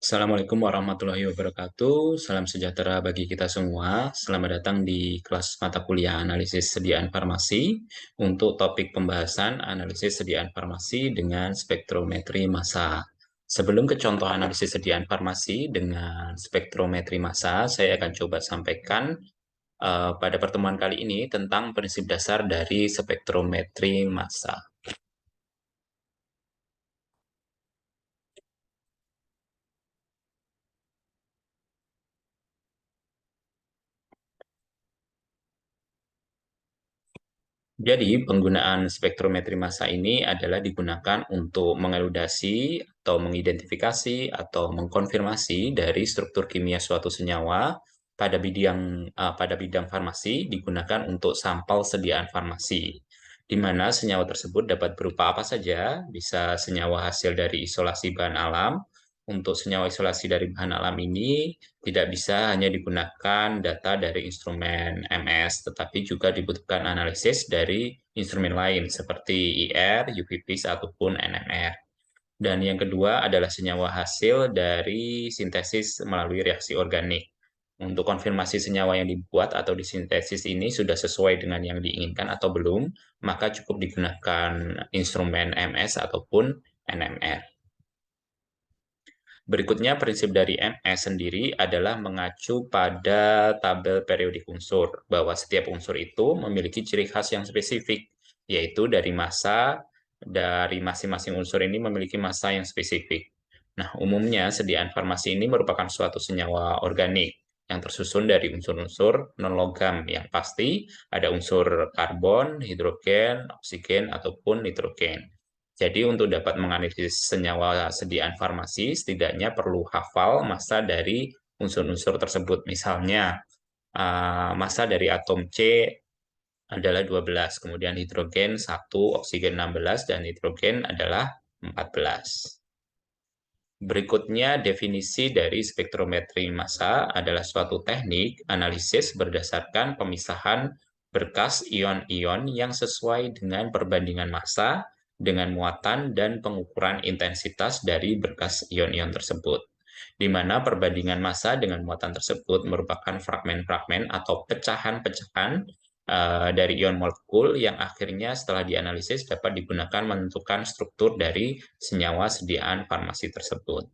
Assalamualaikum warahmatullahi wabarakatuh. Salam sejahtera bagi kita semua. Selamat datang di kelas mata kuliah analisis sediaan farmasi untuk topik pembahasan analisis sediaan farmasi dengan spektrometri massa. Sebelum ke contoh analisis sediaan farmasi dengan spektrometri massa, saya akan coba sampaikan pada pertemuan kali ini tentang prinsip dasar dari spektrometri massa. Jadi, penggunaan spektrometri massa ini adalah digunakan untuk mengeludasi atau mengidentifikasi atau mengkonfirmasi dari struktur kimia suatu senyawa pada bidang farmasi digunakan untuk sampel sediaan farmasi, di mana senyawa tersebut dapat berupa apa saja, bisa senyawa hasil dari isolasi bahan alam. Untuk senyawa isolasi dari bahan alam ini tidak bisa hanya digunakan data dari instrumen MS, tetapi juga dibutuhkan analisis dari instrumen lain seperti IR, UV-Vis, ataupun NMR. Dan yang kedua adalah senyawa hasil dari sintesis melalui reaksi organik. Untuk konfirmasi senyawa yang dibuat atau disintesis ini sudah sesuai dengan yang diinginkan atau belum, maka cukup digunakan instrumen MS ataupun NMR. Berikutnya, prinsip dari MS sendiri adalah mengacu pada tabel periodik unsur, bahwa setiap unsur itu memiliki ciri khas yang spesifik, yaitu dari masing-masing unsur ini memiliki massa yang spesifik. Nah, umumnya sediaan farmasi ini merupakan suatu senyawa organik yang tersusun dari unsur-unsur non-logam yang pasti ada unsur karbon, hidrogen, oksigen, ataupun nitrogen. Jadi untuk dapat menganalisis senyawa sediaan farmasi, setidaknya perlu hafal massa dari unsur-unsur tersebut. Misalnya, massa dari atom C adalah 12, kemudian hidrogen 1, oksigen 16, dan nitrogen adalah 14. Berikutnya, definisi dari spektrometri massa adalah suatu teknik analisis berdasarkan pemisahan berkas ion-ion yang sesuai dengan perbandingan massa dengan muatan dan pengukuran intensitas dari berkas ion-ion tersebut, di mana perbandingan massa dengan muatan tersebut merupakan fragmen-fragmen atau pecahan-pecahan dari ion molekul yang akhirnya setelah dianalisis dapat digunakan menentukan struktur dari senyawa sediaan farmasi tersebut.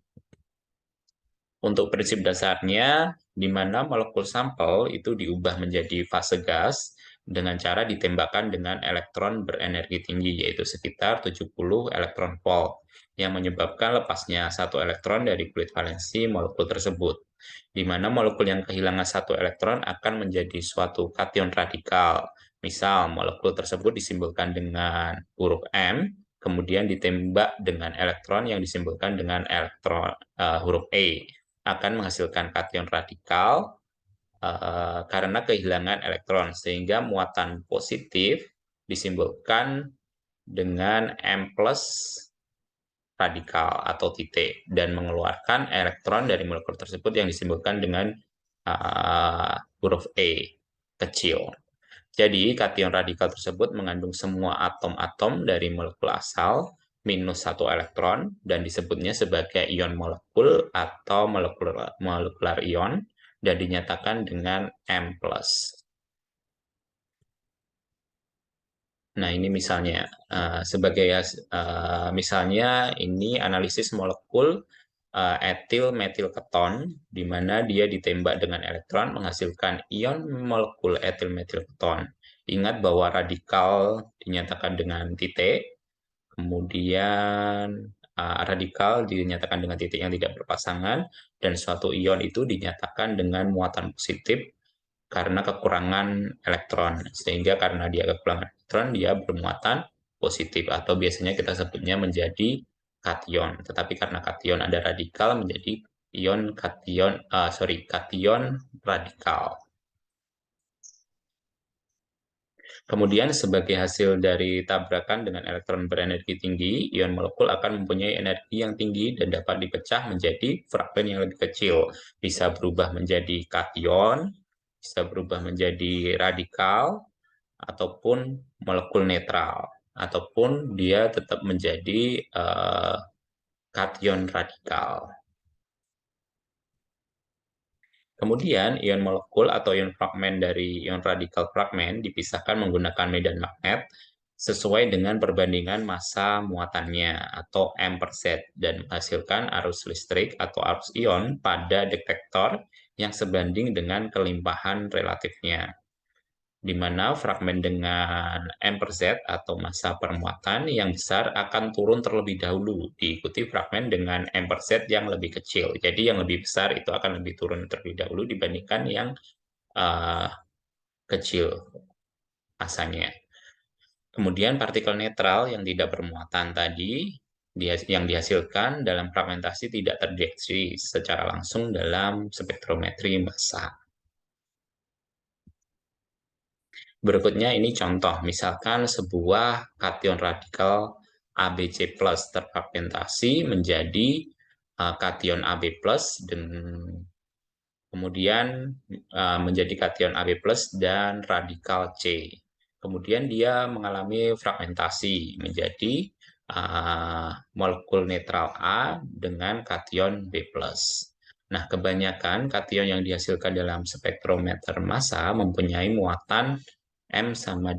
Untuk prinsip dasarnya, di mana molekul sampel itu diubah menjadi fase gas dengan cara ditembakkan dengan elektron berenergi tinggi, yaitu sekitar 70 elektron volt, yang menyebabkan lepasnya satu elektron dari kulit valensi molekul tersebut, di mana molekul yang kehilangan satu elektron akan menjadi suatu kation radikal. Misal, molekul tersebut disimbolkan dengan huruf M, kemudian ditembak dengan elektron yang disimbolkan dengan huruf E, akan menghasilkan kation radikal karena kehilangan elektron, sehingga muatan positif disimbolkan dengan M plus radikal atau titik, dan mengeluarkan elektron dari molekul tersebut yang disimbolkan dengan huruf E kecil. Jadi, kation radikal tersebut mengandung semua atom-atom dari molekul asal minus satu elektron dan disebutnya sebagai ion molekul atau molekular ion dan dinyatakan dengan M+. Nah, ini misalnya misalnya ini analisis molekul etil metil keton, di mana dia ditembak dengan elektron menghasilkan ion molekul etil metil keton. Ingat bahwa radikal dinyatakan dengan titik, kemudian radikal dinyatakan dengan titik yang tidak berpasangan, dan suatu ion itu dinyatakan dengan muatan positif karena kekurangan elektron, sehingga karena dia kekurangan elektron dia bermuatan positif atau biasanya kita sebutnya menjadi kation. Tetapi karena kation ada radikal menjadi kation radikal. Kemudian sebagai hasil dari tabrakan dengan elektron berenergi tinggi, ion molekul akan mempunyai energi yang tinggi dan dapat dipecah menjadi fragmen yang lebih kecil. Bisa berubah menjadi kation, bisa berubah menjadi radikal, ataupun molekul netral, ataupun dia tetap menjadi kation radikal. Kemudian, ion molekul atau ion fragmen dari ion radikal fragmen dipisahkan menggunakan medan magnet sesuai dengan perbandingan massa muatannya atau M per Z dan menghasilkan arus listrik atau arus ion pada detektor yang sebanding dengan kelimpahan relatifnya, di mana fragmen dengan M per Z atau massa permuatan yang besar akan turun terlebih dahulu, diikuti fragmen dengan M per Z yang lebih kecil. Jadi yang lebih besar itu akan lebih turun terlebih dahulu dibandingkan yang uh, kecil massanya. Kemudian partikel netral yang tidak bermuatan tadi yang dihasilkan dalam fragmentasi tidak terdeteksi secara langsung dalam spektrometri massa. Berikutnya ini contoh, misalkan sebuah kation radikal ABC+ terfragmentasi menjadi kation AB+ dengan kemudian menjadi kation AB+ dan radikal C. Kemudian dia mengalami fragmentasi menjadi molekul netral A dengan kation B+. Nah, kebanyakan kation yang dihasilkan dalam spektrometer massa mempunyai muatan sama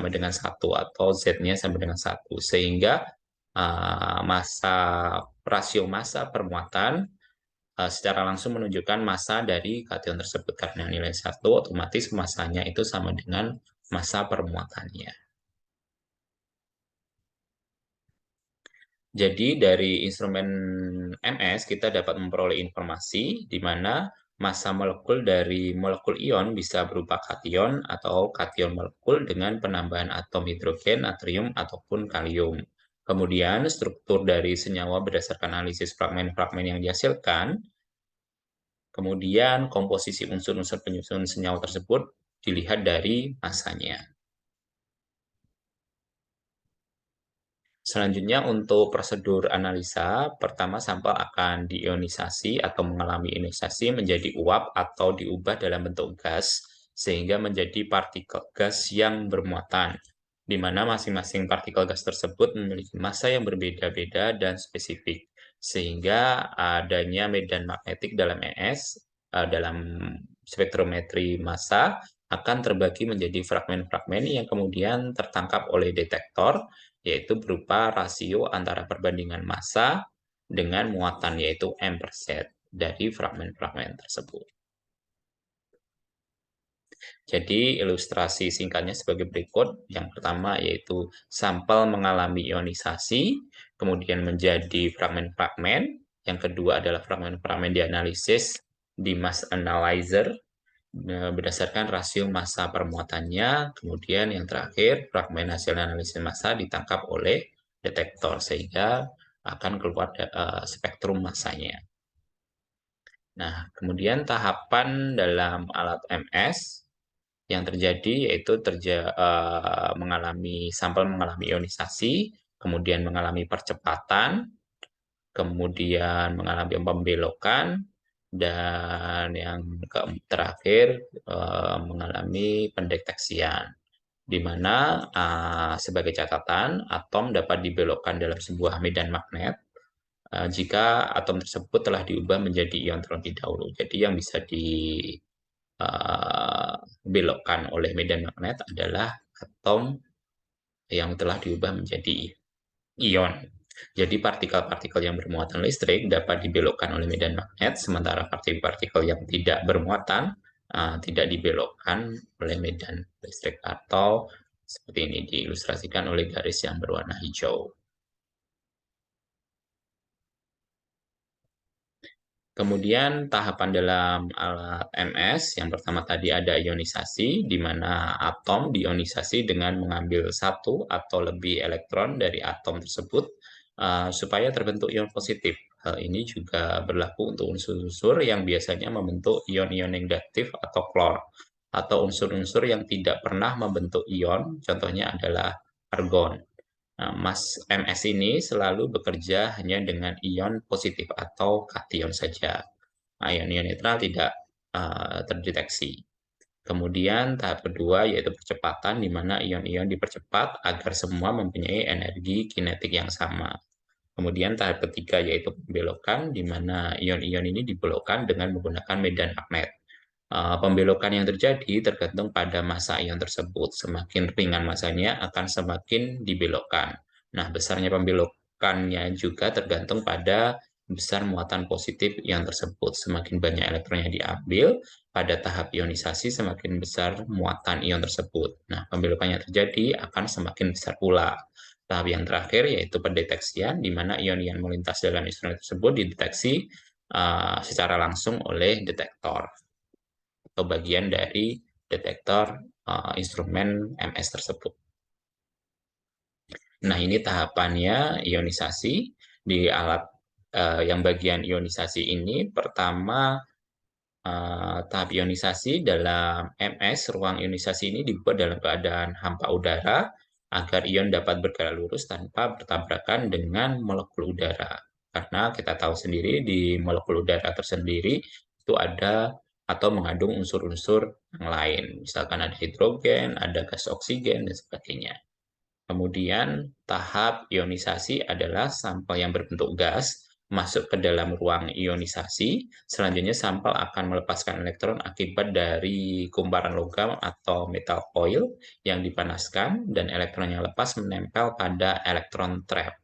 dengan 1 atau Z-nya sama dengan 1, sehingga massa rasio massa per muatan secara langsung menunjukkan massa dari kation tersebut. Karena nilai 1 otomatis massanya itu sama dengan massa permuatannya. Jadi dari instrumen MS kita dapat memperoleh informasi di mana massa molekul dari molekul ion bisa berupa kation atau kation molekul dengan penambahan atom hidrogen, natrium, ataupun kalium. Kemudian struktur dari senyawa berdasarkan analisis fragmen-fragmen yang dihasilkan. Kemudian komposisi unsur-unsur penyusun senyawa tersebut dilihat dari massanya. Selanjutnya untuk prosedur analisa, pertama sampel akan diionisasi atau mengalami ionisasi menjadi uap atau diubah dalam bentuk gas sehingga menjadi partikel gas yang bermuatan, di mana masing-masing partikel gas tersebut memiliki massa yang berbeda-beda dan spesifik, sehingga adanya medan magnetik dalam ES, dalam spektrometri massa, akan terbagi menjadi fragmen-fragmen yang kemudian tertangkap oleh detektor, yaitu berupa rasio antara perbandingan massa dengan muatan, yaitu M per Z dari fragmen-fragmen tersebut. Jadi ilustrasi singkatnya sebagai berikut. Yang pertama yaitu sampel mengalami ionisasi, kemudian menjadi fragmen-fragmen. Yang kedua adalah fragmen-fragmen dianalisis di mass analyzer berdasarkan rasio massa permuatannya. Kemudian yang terakhir, fragmen hasil analisis massa ditangkap oleh detektor sehingga akan keluar spektrum massanya. Nah, kemudian tahapan dalam alat MS yang terjadi yaitu sampel mengalami ionisasi, kemudian mengalami percepatan, kemudian mengalami pembelokan, dan yang terakhir mengalami pendeteksian, di mana sebagai catatan atom dapat dibelokkan dalam sebuah medan magnet jika atom tersebut telah diubah menjadi ion terlebih dahulu. Jadi yang bisa dibelokkan oleh medan magnet adalah atom yang telah diubah menjadi ion. Jadi partikel-partikel yang bermuatan listrik dapat dibelokkan oleh medan magnet, sementara partikel-partikel yang tidak bermuatan tidak dibelokkan oleh medan listrik, atau seperti ini diilustrasikan oleh garis yang berwarna hijau. Kemudian tahapan dalam alat MS, yang pertama tadi ada ionisasi, di mana atom diionisasi dengan mengambil satu atau lebih elektron dari atom tersebut supaya terbentuk ion positif. Hal ini juga berlaku untuk unsur-unsur yang biasanya membentuk ion-ion negatif atau klor, atau unsur-unsur yang tidak pernah membentuk ion, contohnya adalah argon. Nah, MS ini selalu bekerja hanya dengan ion positif atau kation saja. Nah, ion-ion netral tidak terdeteksi. Kemudian tahap kedua yaitu percepatan, di mana ion-ion dipercepat agar semua mempunyai energi kinetik yang sama. Kemudian tahap ketiga yaitu pembelokan, di mana ion-ion ini dibelokkan dengan menggunakan medan magnet. Pembelokan yang terjadi tergantung pada massa ion tersebut. Semakin ringan massanya akan semakin dibelokkan. Nah, besarnya pembelokannya juga tergantung pada besar muatan positif ion tersebut. Semakin banyak elektron yang diambil, pada tahap ionisasi semakin besar muatan ion tersebut. Nah, pembelokan yang terjadi akan semakin besar pula. Tahap yang terakhir yaitu pendeteksian, di mana ion-ion melintas dalam instrumen tersebut dideteksi secara langsung oleh detektor atau bagian dari detektor instrumen MS tersebut. Nah, ini tahapannya ionisasi di alat yang bagian ionisasi ini. Pertama, tahap ionisasi dalam MS, ruang ionisasi ini dibuat dalam keadaan hampa udara agar ion dapat bergerak lurus tanpa bertabrakan dengan molekul udara. Karena kita tahu sendiri di molekul udara tersendiri itu ada atau mengandung unsur-unsur yang lain. Misalkan ada hidrogen, ada gas oksigen, dan sebagainya. Kemudian tahap ionisasi adalah sampel yang berbentuk gas masuk ke dalam ruang ionisasi. Selanjutnya sampel akan melepaskan elektron akibat dari kumparan logam atau metal coil yang dipanaskan dan elektron yang lepas menempel pada elektron trap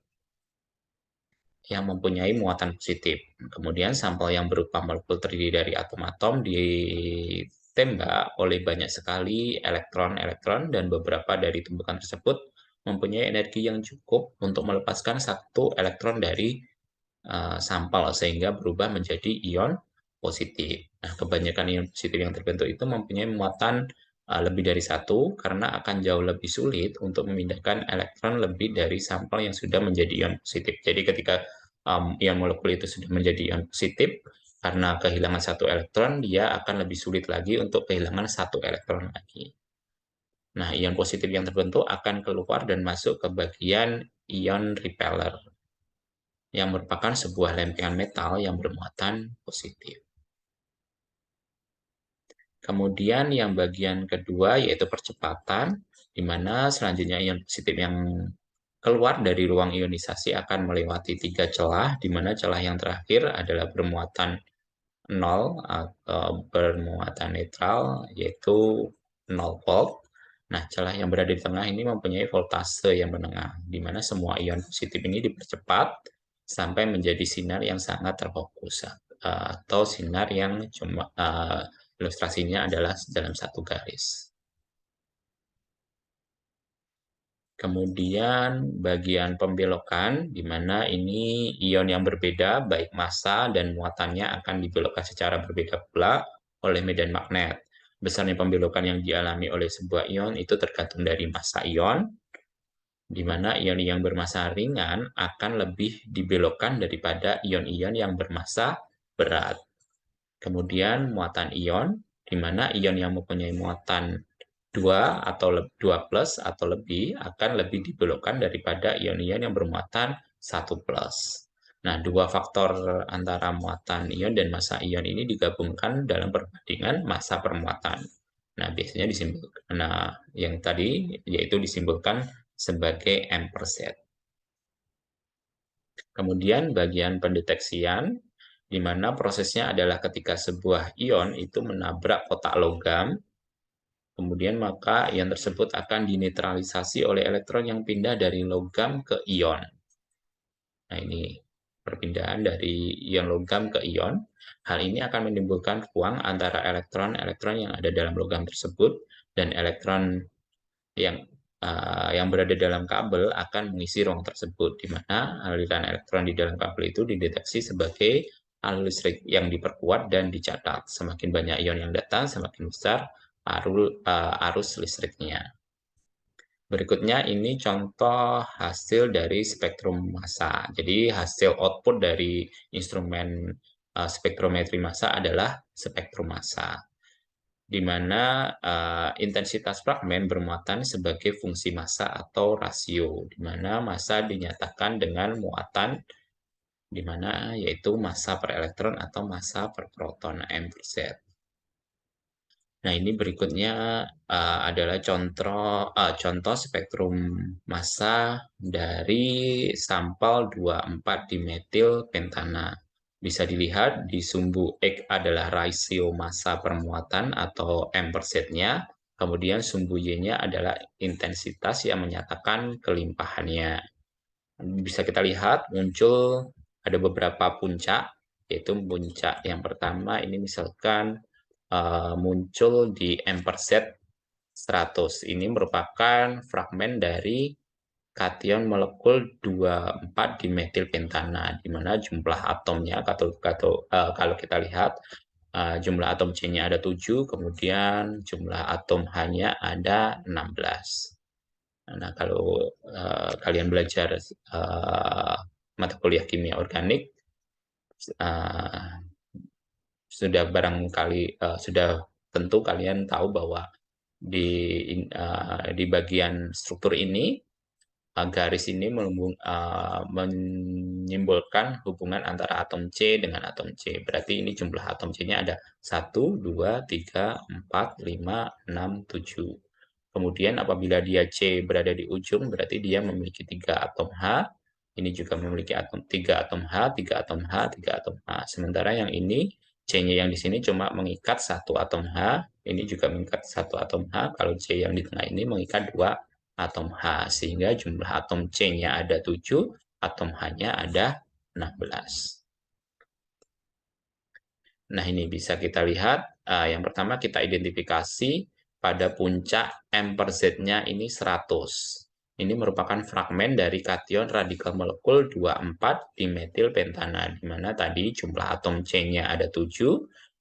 yang mempunyai muatan positif. Kemudian sampel yang berupa molekul terdiri dari atom-atom ditembak oleh banyak sekali elektron-elektron dan beberapa dari tumbukan tersebut mempunyai energi yang cukup untuk melepaskan satu elektron dari sampel sehingga berubah menjadi ion positif. Nah, kebanyakan ion positif yang terbentuk itu mempunyai muatan lebih dari satu karena akan jauh lebih sulit untuk memindahkan elektron lebih dari sampel yang sudah menjadi ion positif. Jadi ketika ion molekul itu sudah menjadi ion positif, karena kehilangan satu elektron, dia akan lebih sulit lagi untuk kehilangan satu elektron lagi. Nah, ion positif yang terbentuk akan keluar dan masuk ke bagian ion repeller, yang merupakan sebuah lempengan metal yang bermuatan positif. Kemudian yang bagian kedua yaitu percepatan, di mana selanjutnya ion positif yang keluar dari ruang ionisasi akan melewati 3 celah, di mana celah yang terakhir adalah bermuatan 0 atau bermuatan netral, yaitu 0 volt. Nah, celah yang berada di tengah ini mempunyai voltase yang menengah, di mana semua ion positif ini dipercepat sampai menjadi sinar yang sangat terfokus, atau sinar yang cuma ilustrasinya adalah dalam satu garis. Kemudian bagian pembelokan, di mana ini ion yang berbeda, baik massa dan muatannya akan dibelokkan secara berbeda pula oleh medan magnet. Besarnya pembelokan yang dialami oleh sebuah ion itu tergantung dari massa ion, di mana ion yang bermassa ringan akan lebih dibelokkan daripada ion-ion yang bermassa berat. Kemudian muatan ion, di mana ion yang mempunyai muatan 2 atau 2 plus atau lebih akan lebih dibelokkan daripada ion-ion yang bermuatan 1 plus. Nah, dua faktor antara muatan ion dan massa ion ini digabungkan dalam perbandingan massa permuatan. Nah, biasanya disimpulkan. Nah, yang tadi yaitu disimpulkan sebagai M per Z. Kemudian bagian pendeteksian, di mana prosesnya adalah ketika sebuah ion itu menabrak kotak logam, kemudian maka ion tersebut akan dinetralisasi oleh elektron yang pindah dari logam ke ion. Nah, ini perpindahan dari ion logam ke ion. Hal ini akan menimbulkan ruang antara elektron-elektron yang ada dalam logam tersebut dan elektron yang yang berada dalam kabel akan mengisi ruang tersebut, di mana aliran elektron di dalam kabel itu dideteksi sebagai alur listrik yang diperkuat dan dicatat. Semakin banyak ion yang datang, semakin besar arus listriknya. Berikutnya ini contoh hasil dari spektrum massa. Jadi hasil output dari instrumen spektrometri massa adalah spektrum massa, di mana intensitas fragmen bermuatan sebagai fungsi massa atau rasio, di mana massa dinyatakan dengan muatan, di mana yaitu massa per elektron atau massa per proton M per Z. Nah, ini berikutnya adalah contoh spektrum massa dari sampel 24 dimetil pentana. Bisa dilihat di sumbu X adalah rasio massa permuatan atau M per Z-nya, kemudian sumbu Y-nya adalah intensitas yang menyatakan kelimpahannya. Bisa kita lihat muncul ada beberapa puncak, yaitu puncak yang pertama ini misalkan muncul di M per Z 100. Ini merupakan fragmen dari kation molekul 24 dimetilpentana, di mana jumlah atomnya kalau kita lihat jumlah atom C-nya ada 7, kemudian jumlah atom H-nya ada 16. Nah, kalau kalian belajar mata kuliah kimia organik, uh, sudah tentu kalian tahu bahwa di bagian struktur ini garis ini menyimbolkan hubungan antara atom C dengan atom C. Berarti ini jumlah atom C-nya ada 1, 2, 3, 4, 5, 6, 7. Kemudian apabila dia C berada di ujung, berarti dia memiliki 3 atom H. Ini juga memiliki 3 atom H, 3 atom H, 3 atom H. Sementara yang ini, C-nya yang di sini cuma mengikat 1 atom H, ini juga mengikat 1 atom H. Kalau C yang di tengah ini mengikat 2 atom H, sehingga jumlah atom C-nya ada 7, atom H-nya ada 16. Nah, ini bisa kita lihat. Yang pertama kita identifikasi pada puncak M per Z-nya ini 100. Ini merupakan fragmen dari kation radikal molekul 24 dimetilpentana, di mana tadi jumlah atom C-nya ada 7,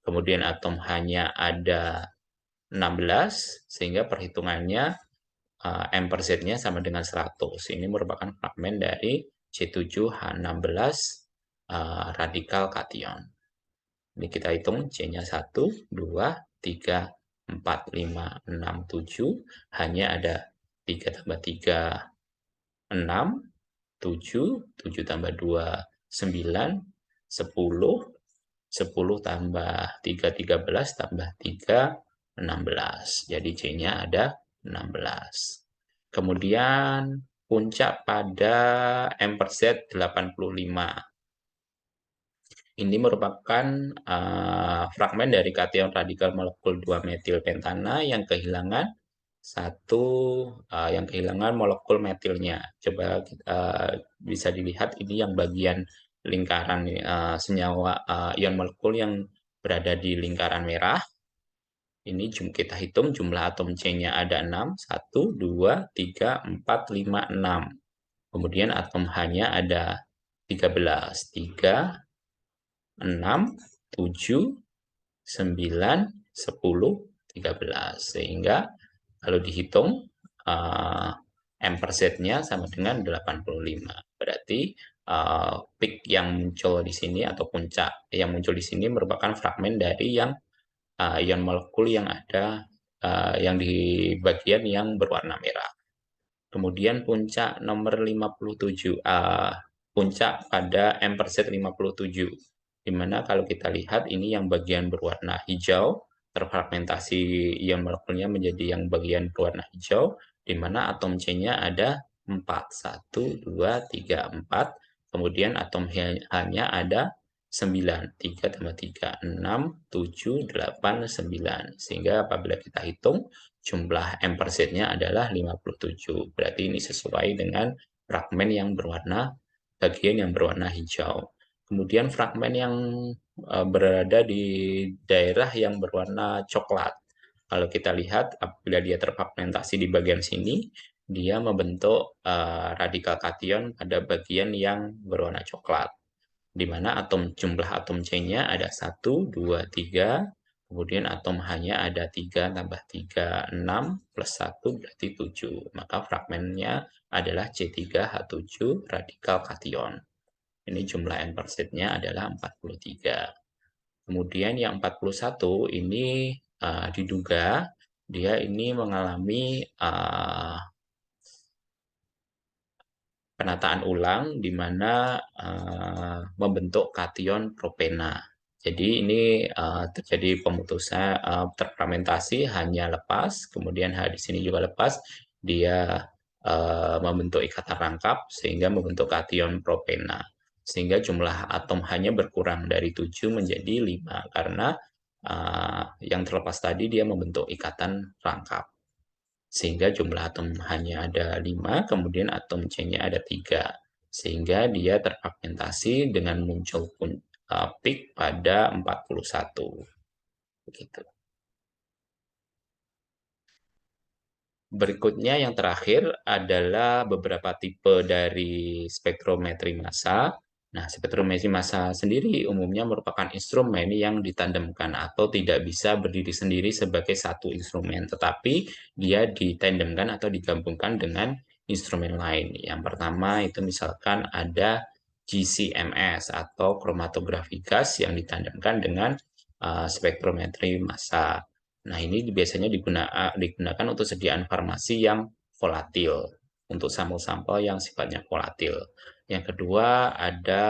kemudian atom H-nya ada 16, sehingga perhitungannya M per Z-nya sama dengan 100. Ini merupakan fragmen dari C7H16 radikal kation. Ini kita hitung C-nya 1, 2, 3, 4, 5, 6, 7. Hanya ada 3 tambah 3, 6, 7, 7 tambah 2, 9, 10, 10 tambah 3, 13, tambah 3, 16. Jadi C-nya ada 16. Kemudian puncak pada M per Z 85. Ini merupakan fragmen dari kation radikal molekul 2-metilpentana yang kehilangan molekul metilnya. Coba bisa dilihat ini yang bagian lingkaran senyawa ion molekul yang berada di lingkaran merah. Ini kita hitung jumlah atom C-nya ada 6, 1, 2, 3, 4, 5, 6. Kemudian atom H-nya ada 13, 3, 6, 7, 9, 10, 13. Sehingga kalau dihitung M per Z-nya sama dengan 85. Berarti peak yang muncul di sini atau puncak yang muncul di sini merupakan fragmen dari ion molekul yang ada yang di bagian yang berwarna merah. Kemudian puncak nomor 57, puncak pada M per Z 57, di mana kalau kita lihat ini yang bagian berwarna hijau, terfragmentasi ion molekulnya menjadi yang bagian berwarna hijau, di mana atom C-nya ada 4, 1, 2, 3, 4, kemudian atom H-nya ada 9, 3 tambah 3, 6, 7, 8, 9. Sehingga apabila kita hitung, jumlah M per Z-nya adalah 57. Berarti ini sesuai dengan fragmen yang bagian yang berwarna hijau. Kemudian fragmen yang berada di daerah yang berwarna coklat. Kalau kita lihat, apabila dia terfragmentasi di bagian sini, dia membentuk radikal kation pada bagian yang berwarna coklat, di mana jumlah atom C-nya ada 1, 2, 3, kemudian atom H-nya ada 3 tambah 3, 6, plus 1 berarti 7. Maka fragmennya adalah C3H7 radikal kation. Ini jumlah M per Z-nya adalah 43. Kemudian yang 41 ini diduga dia ini mengalami penataan ulang di mana membentuk kation propena. Jadi ini terjadi pemutusan terfragmentasi hanya lepas, kemudian H di sini juga lepas, dia membentuk ikatan rangkap sehingga membentuk kation propena. Sehingga jumlah atom hanya berkurang dari 7 menjadi 5 karena yang terlepas tadi dia membentuk ikatan rangkap. Sehingga jumlah atom hanya ada 5, kemudian atom C-nya ada 3. Sehingga dia terfragmentasi dengan muncul peak pada 41. Begitu. Berikutnya yang terakhir adalah beberapa tipe dari spektrometri massa. Nah, spektrometri massa sendiri umumnya merupakan instrumen yang ditandemkan atau tidak bisa berdiri sendiri sebagai satu instrumen, tetapi dia ditandemkan atau digabungkan dengan instrumen lain. Yang pertama itu misalkan ada GCMS atau kromatografi gas yang ditandemkan dengan spektrometri massa. Nah, ini biasanya digunakan untuk sediaan farmasi yang volatil, untuk sampel-sampel yang sifatnya volatil. Yang kedua ada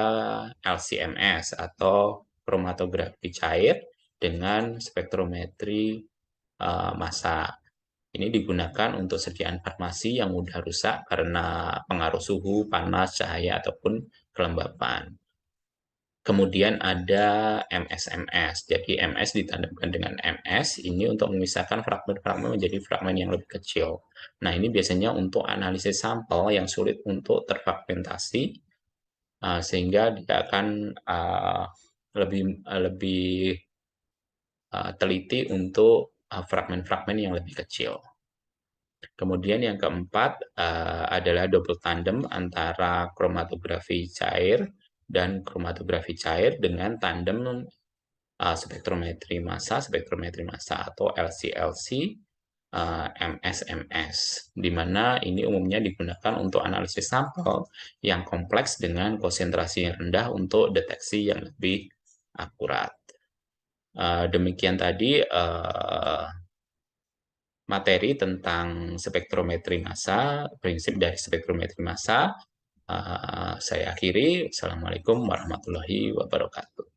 LCMS atau kromatografi cair dengan spektrometri massa. Ini digunakan untuk sediaan farmasi yang mudah rusak karena pengaruh suhu, panas, cahaya, ataupun kelembapan. Kemudian ada MSMS. Jadi MS ditandemkan dengan MS ini untuk memisahkan fragmen-fragmen menjadi fragmen yang lebih kecil. Nah, ini biasanya untuk analisis sampel yang sulit untuk terfragmentasi, sehingga dia akan lebih lebih teliti untuk fragmen-fragmen yang lebih kecil. Kemudian yang keempat adalah double tandem antara kromatografi cair dan kromatografi cair dengan tandem spektrometri massa atau LC-LC, MS-MS, di mana ini umumnya digunakan untuk analisis sampel yang kompleks dengan konsentrasi yang rendah untuk deteksi yang lebih akurat. Demikian tadi materi tentang spektrometri massa, prinsip dari spektrometri massa. Saya akhiri. Assalamualaikum warahmatullahi wabarakatuh.